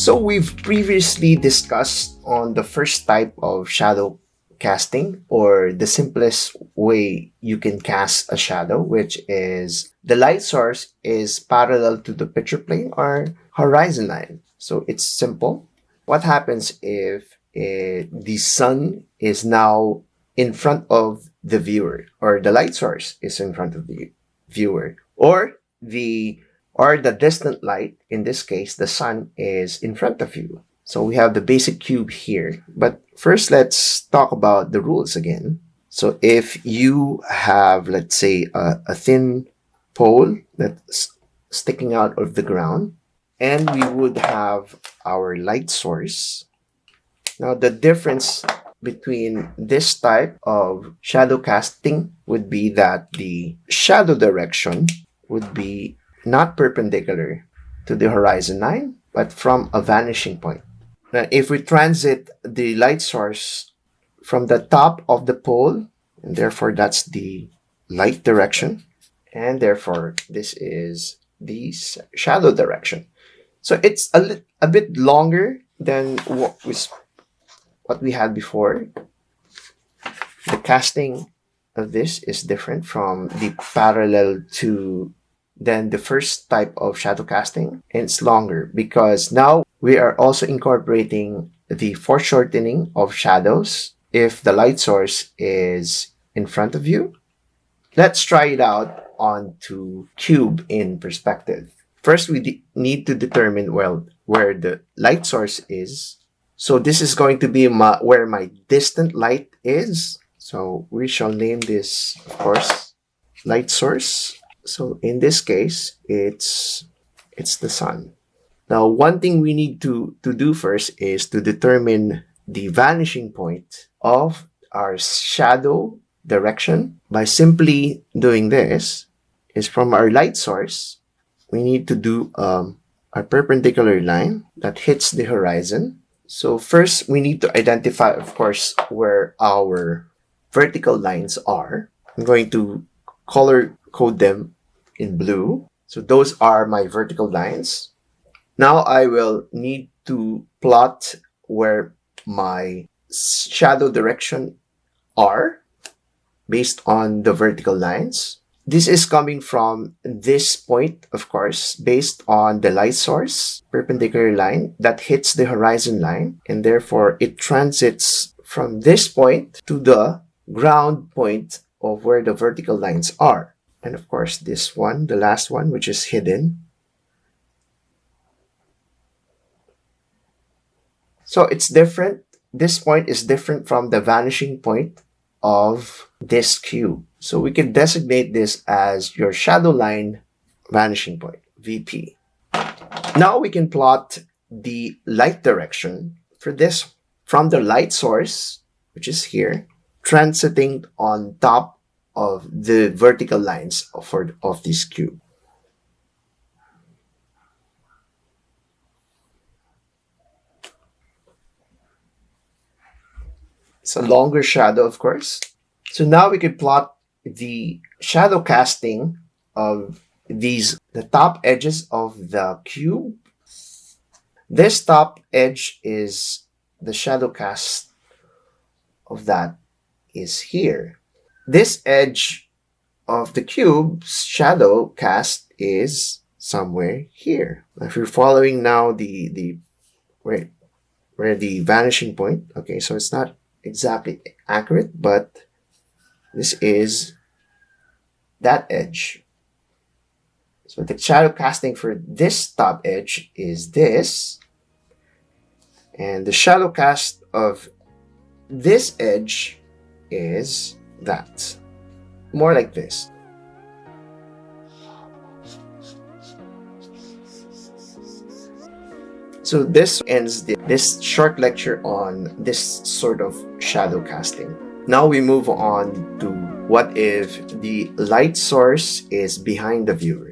So we've previously discussed on the first type of shadow casting, or the simplest way you can cast a shadow, which is the light source is parallel to the picture plane or horizon line. So it's simple. What happens if the sun is now in front of the viewer, or the light source is in front of the viewer, or the distant light, in this case the sun, is in front of you. So we have the basic cube here. But first, let's talk about the rules again. So if you have, let's say, a thin pole that's sticking out of the ground, and we would have our light source. Now, the difference between this type of shadow casting would be that the shadow direction would be not perpendicular to the horizon line, but from a vanishing point. Now, if we transit the light source from the top of the pole, and therefore that's the light direction, and therefore this is the shadow direction. So it's a bit longer than what we had before. The casting of this is different from the parallel to then the first type of shadow casting, and it's longer because now we are also incorporating the foreshortening of shadows if the light source is in front of you. Let's try it out onto cube in perspective. First, we need to determine, well, where the light source is. So this is going to be where my distant light is. So we shall name this, of course, light source. So in this case, it's the sun. Now, one thing we need to do first is to determine the vanishing point of our shadow direction. By simply doing this, is from our light source, we need to do a perpendicular line that hits the horizon. So first, we need to identify, of course, where our vertical lines are. I'm going to color code them in blue. So those are my vertical lines. Now I will need to plot where my shadow direction are based on the vertical lines. This is coming from this point, of course, based on the light source, perpendicular line that hits the horizon line, and therefore it transits from this point to the ground point of where the vertical lines are. And of course, this one, the last one, which is hidden. So it's different. This point is different from the vanishing point of this cube. So we can designate this as your shadow line vanishing point, VP. Now we can plot the light direction for this from the light source, which is here, transiting on top of the vertical lines of this cube. It's a longer shadow, of course. So now we can plot the shadow casting of the top edges of the cube. This top edge is the shadow cast of that is here. This edge of the cube's shadow cast is somewhere here. If you're following now where the vanishing point, okay, so it's not exactly accurate, but this is that edge. So the shadow casting for this top edge is this, and the shadow cast of this edge is that. More like this. So this ends this short lecture on this sort of shadow casting. Now we move on to what if the light source is behind the viewer.